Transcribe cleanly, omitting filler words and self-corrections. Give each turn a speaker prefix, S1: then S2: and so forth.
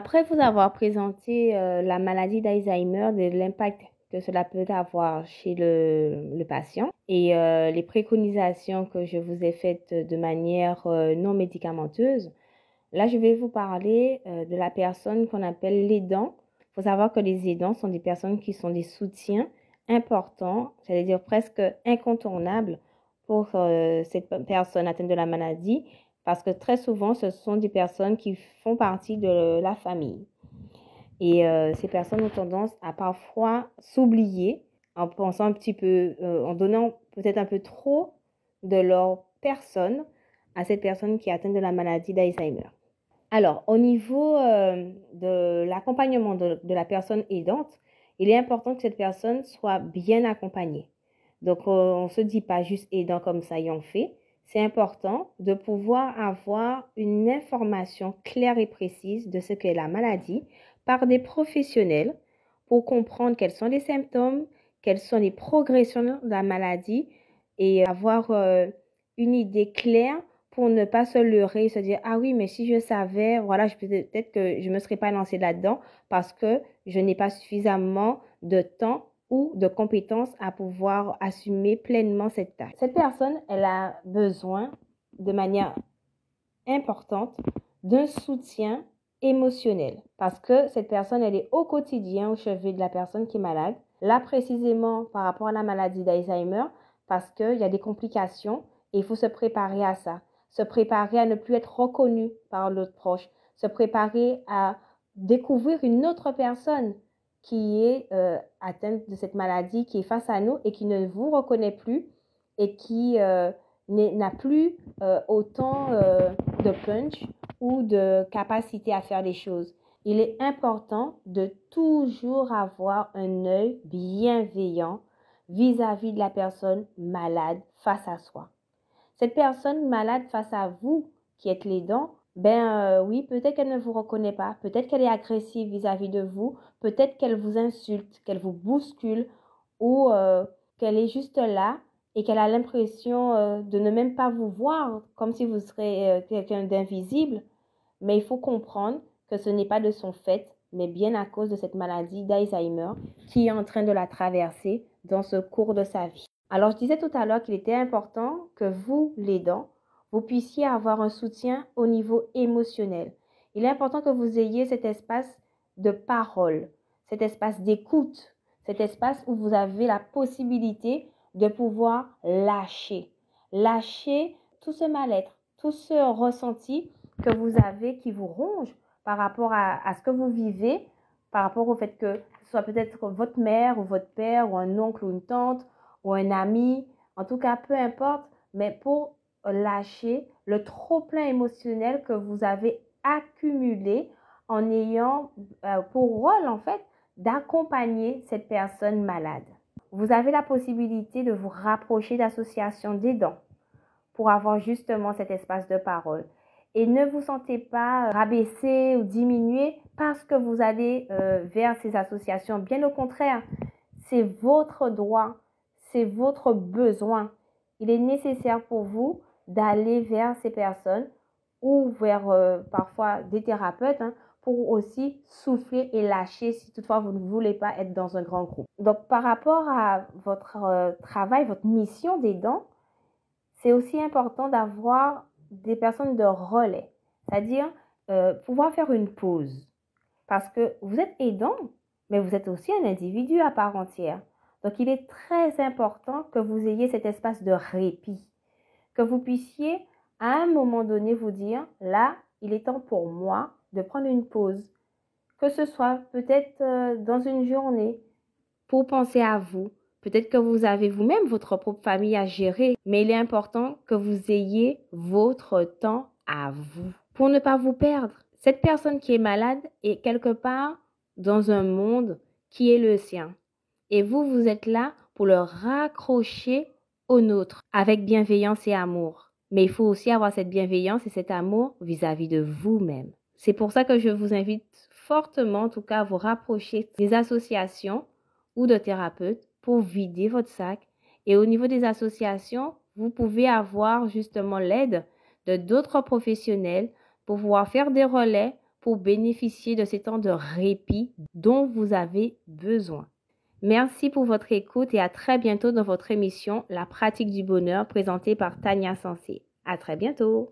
S1: Après vous avoir présenté la maladie d'Alzheimer, de l'impact que cela peut avoir chez le patient et les préconisations que je vous ai faites de manière non médicamenteuse, là je vais vous parler de la personne qu'on appelle l'aidant. Il faut savoir que les aidants sont des personnes qui sont des soutiens importants, c'est-à-dire presque incontournables pour cette personne atteinte de la maladie, parce que très souvent, ce sont des personnes qui font partie de la famille. Et ces personnes ont tendance à parfois s'oublier en pensant un petit peu, en donnant peut-être un peu trop de leur personne à cette personne qui est atteinte de la maladie d'Alzheimer. Alors, au niveau de l'accompagnement de la personne aidante, il est important que cette personne soit bien accompagnée. Donc, on ne se dit pas juste aidant comme ça et on fait. C'est important de pouvoir avoir une information claire et précise de ce qu'est la maladie par des professionnels pour comprendre quels sont les symptômes, quelles sont les progressions de la maladie et avoir une idée claire pour ne pas se leurrer et se dire « Ah oui, mais si je savais, voilà, peut-être que je ne me serais pas lancée là-dedans parce que je n'ai pas suffisamment de temps ou de compétences à pouvoir assumer pleinement cette tâche. » Cette personne, elle a besoin de manière importante d'un soutien émotionnel parce que cette personne, elle est au quotidien au chevet de la personne qui est malade. Là, précisément par rapport à la maladie d'Alzheimer, parce qu'il y a des complications et il faut se préparer à ça. Se préparer à ne plus être reconnu par l'autre proche, se préparer à découvrir une autre personne qui est atteinte de cette maladie, qui est face à nous et qui ne vous reconnaît plus et qui n'a plus autant de punch ou de capacité à faire des choses. Il est important de toujours avoir un œil bienveillant vis-à-vis de la personne malade face à soi. Cette personne malade face à vous, qui êtes l'aidant, oui, peut-être qu'elle ne vous reconnaît pas, peut-être qu'elle est agressive vis-à-vis de vous, peut-être qu'elle vous insulte, qu'elle vous bouscule ou qu'elle est juste là et qu'elle a l'impression de ne même pas vous voir, comme si vous serez quelqu'un d'invisible. Mais il faut comprendre que ce n'est pas de son fait, mais bien à cause de cette maladie d'Alzheimer qui est en train de la traverser dans ce cours de sa vie. Alors, je disais tout à l'heure qu'il était important que vous, l'aidant, vous puissiez avoir un soutien au niveau émotionnel. Il est important que vous ayez cet espace de parole, cet espace d'écoute, cet espace où vous avez la possibilité de pouvoir lâcher tout ce mal-être, tout ce ressenti que vous avez qui vous ronge par rapport à ce que vous vivez, par rapport au fait que ce soit peut-être votre mère ou votre père ou un oncle ou une tante ou un ami, en tout cas, peu importe, mais pour lâcher le trop-plein émotionnel que vous avez accumulé en ayant pour rôle, en fait, d'accompagner cette personne malade. Vous avez la possibilité de vous rapprocher d'associations d'aidants pour avoir justement cet espace de parole. Et ne vous sentez pas rabaissé ou diminué parce que vous allez vers ces associations. Bien au contraire, c'est votre droit, c'est votre besoin. Il est nécessaire pour vous d'aller vers ces personnes ou vers parfois des thérapeutes pour aussi souffler et lâcher si toutefois vous ne voulez pas être dans un grand groupe. Donc, par rapport à votre travail, votre mission d'aidant, c'est aussi important d'avoir des personnes de relais, c'est-à-dire pouvoir faire une pause. Parce que vous êtes aidant, mais vous êtes aussi un individu à part entière. Donc, il est très important que vous ayez cet espace de répit, que vous puissiez à un moment donné vous dire, là, il est temps pour moi de prendre une pause, que ce soit peut-être dans une journée pour penser à vous. Peut-être que vous avez vous-même votre propre famille à gérer, mais il est important que vous ayez votre temps à vous pour ne pas vous perdre. Cette personne qui est malade est quelque part dans un monde qui est le sien. Et vous, vous êtes là pour le raccrocher au nôtre avec bienveillance et amour. Mais il faut aussi avoir cette bienveillance et cet amour vis-à-vis de vous-même. C'est pour ça que je vous invite fortement, en tout cas, à vous rapprocher des associations ou de thérapeutes pour vider votre sac. Et au niveau des associations, vous pouvez avoir justement l'aide de d'autres professionnels pour pouvoir faire des relais, pour bénéficier de ces temps de répit dont vous avez besoin. Merci pour votre écoute et à très bientôt dans votre émission La pratique du bonheur présentée par Tania Sensé. À très bientôt.